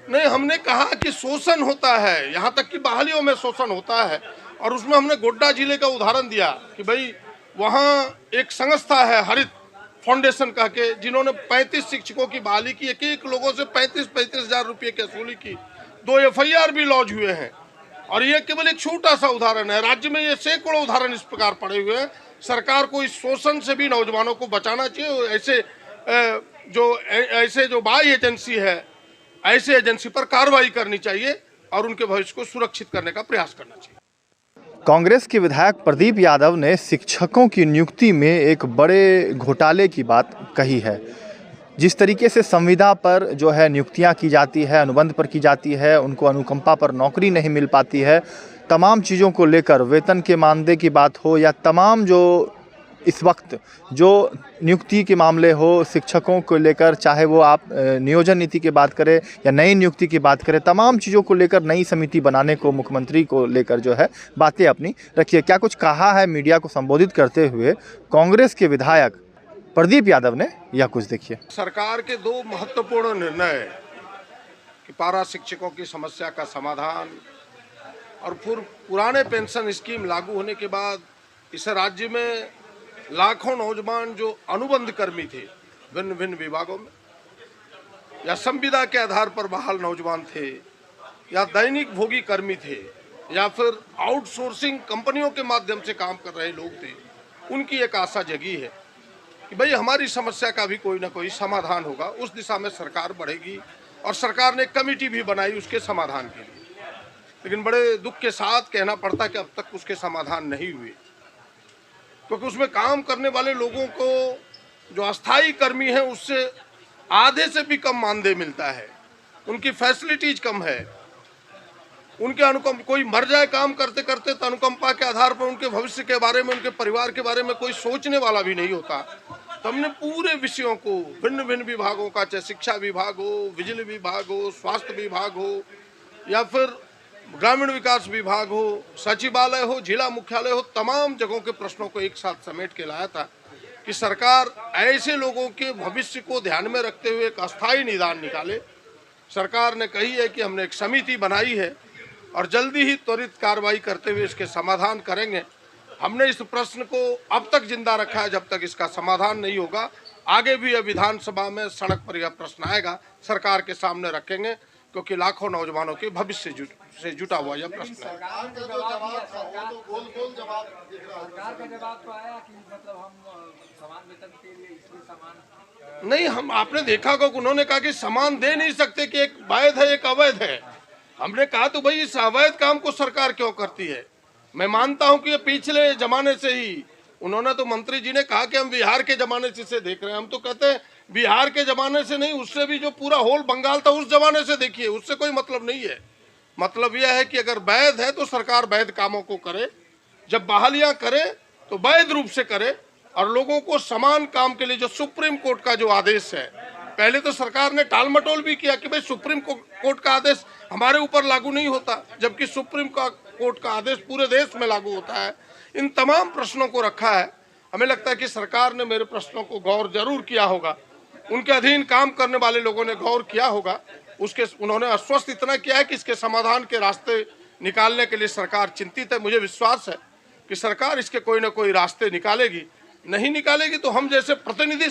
नहीं, हमने कहा कि शोषण होता है, यहाँ तक कि बहालियों में शोषण होता है। और उसमें हमने गोड्डा जिले का उदाहरण दिया कि भाई वहाँ एक संस्था है हरित फाउंडेशन कह के, जिन्होंने 35 शिक्षकों की बहाली की, एक एक लोगों से 35-35 हजार रुपये की वसूली की, 2 FIR भी लॉन्च हुए हैं। और ये केवल एक छोटा सा उदाहरण है, राज्य में ये सैकड़ों उदाहरण इस प्रकार पड़े हुए हैं। सरकार को इस शोषण से भी नौजवानों को बचाना चाहिए। ऐसे जो बाह्य एजेंसी है, ऐसे एजेंसी पर कार्रवाई करनी चाहिए और उनके भविष्य को सुरक्षित करने का प्रयास करना चाहिए। कांग्रेस के विधायक प्रदीप यादव ने शिक्षकों की नियुक्ति में एक बड़े घोटाले की बात कही है। जिस तरीके से संविदा पर जो है नियुक्तियां की जाती है, अनुबंध पर की जाती है, उनको अनुकंपा पर नौकरी नहीं मिल पाती है, तमाम चीज़ों को लेकर वेतन के मानदेय की बात हो या तमाम जो इस वक्त जो नियुक्ति के मामले हो शिक्षकों को लेकर, चाहे वो आप नियोजन नीति की बात करें या नई नियुक्ति की बात करें, तमाम चीज़ों को लेकर नई समिति बनाने को मुख्यमंत्री को लेकर जो है बातें अपनी रखिए। क्या कुछ कहा है मीडिया को संबोधित करते हुए कांग्रेस के विधायक प्रदीप यादव ने, या कुछ देखिए। सरकार के 2 महत्वपूर्ण निर्णय कि पारा शिक्षकों की समस्या का समाधान और पुराने पेंशन स्कीम लागू होने के बाद इस राज्य में लाखों नौजवान जो अनुबंध कर्मी थे भिन्न भिन्न विभागों में, या संविदा के आधार पर बहाल नौजवान थे, या दैनिक भोगी कर्मी थे, या फिर आउटसोर्सिंग कंपनियों के माध्यम से काम कर रहे लोग थे, उनकी एक आशा जगी है कि भाई हमारी समस्या का भी कोई ना कोई समाधान होगा। उस दिशा में सरकार बढ़ेगी और सरकार ने एक कमेटी भी बनाई उसके समाधान के लिए। लेकिन बड़े दुख के साथ कहना पड़ता कि अब तक उसके समाधान नहीं हुए, क्योंकि उसमें काम करने वाले लोगों को जो अस्थायी कर्मी हैं उससे आधे से भी कम मानदेय मिलता है, उनकी फैसिलिटीज कम है, उनके अनुकंप कोई मर जाए काम करते करते तो अनुकंपा के आधार पर उनके भविष्य के बारे में, उनके परिवार के बारे में कोई सोचने वाला भी नहीं होता। तो हमने पूरे विषयों को भिन्न भिन्न विभागों का, चाहे शिक्षा विभाग हो, बिजली विभाग हो, स्वास्थ्य विभाग हो, या फिर ग्रामीण विकास विभाग हो, सचिवालय हो, जिला मुख्यालय हो, तमाम जगहों के प्रश्नों को एक साथ समेट के लाया था कि सरकार ऐसे लोगों के भविष्य को ध्यान में रखते हुए एक अस्थायी निदान निकाले। सरकार ने कही है कि हमने एक समिति बनाई है और जल्दी ही त्वरित कार्रवाई करते हुए इसके समाधान करेंगे। हमने इस प्रश्न को अब तक जिंदा रखा है, जब तक इसका समाधान नहीं होगा आगे भी विधानसभा में सड़क पर यह प्रश्न आएगा, सरकार के सामने रखेंगे, क्योंकि लाखों नौजवानों के भविष्य से जुटा हुआ यह प्रश्न है। सरकार का जवाब तो आया कि मतलब हम समान वेतन के लिए इसलिए समान नहीं, हम आपने देखा होगा उन्होंने कहा कि समान दे नहीं सकते कि एक वैध है एक अवैध है। हमने कहा तो भाई इस अवैध काम को सरकार क्यों करती है। मैं मानता हूं कि ये पिछले जमाने से ही, उन्होंने तो मंत्री जी ने कहा कि हम बिहार के जमाने से देख रहे हैं, हम तो कहते हैं बिहार के जमाने से नहीं, उससे भी जो पूरा होल बंगाल था उस जमाने से देखिए, उससे कोई मतलब नहीं है। मतलब यह है कि अगर वैध है तो सरकार वैध कामों को करे, जब बहालियां करे तो वैध रूप से करे और लोगों को समान काम के लिए जो सुप्रीम कोर्ट का जो आदेश है, पहले तो सरकार ने टाल मटोल भी किया कि भाई सुप्रीम कोर्ट का आदेश हमारे ऊपर लागू नहीं होता, जबकि सुप्रीम कोर्ट का आदेश पूरे देश में लागू होता है। इन तमाम प्रश्नों को रखा है। हमें लगता है कि सरकार ने मेरे प्रश्नों को गौर जरूर किया होगा, उनके अधीन काम करने वाले लोगों ने गौर किया होगा। उन्होंने आश्वस्त इतना किया है कि इसके समाधान के रास्ते निकालने के लिए सरकार चिंतित है। मुझे विश्वास है कि सरकार इसके कोई ना कोई रास्ते निकालेगी, नहीं निकालेगी तो हम जैसे प्रतिनिधि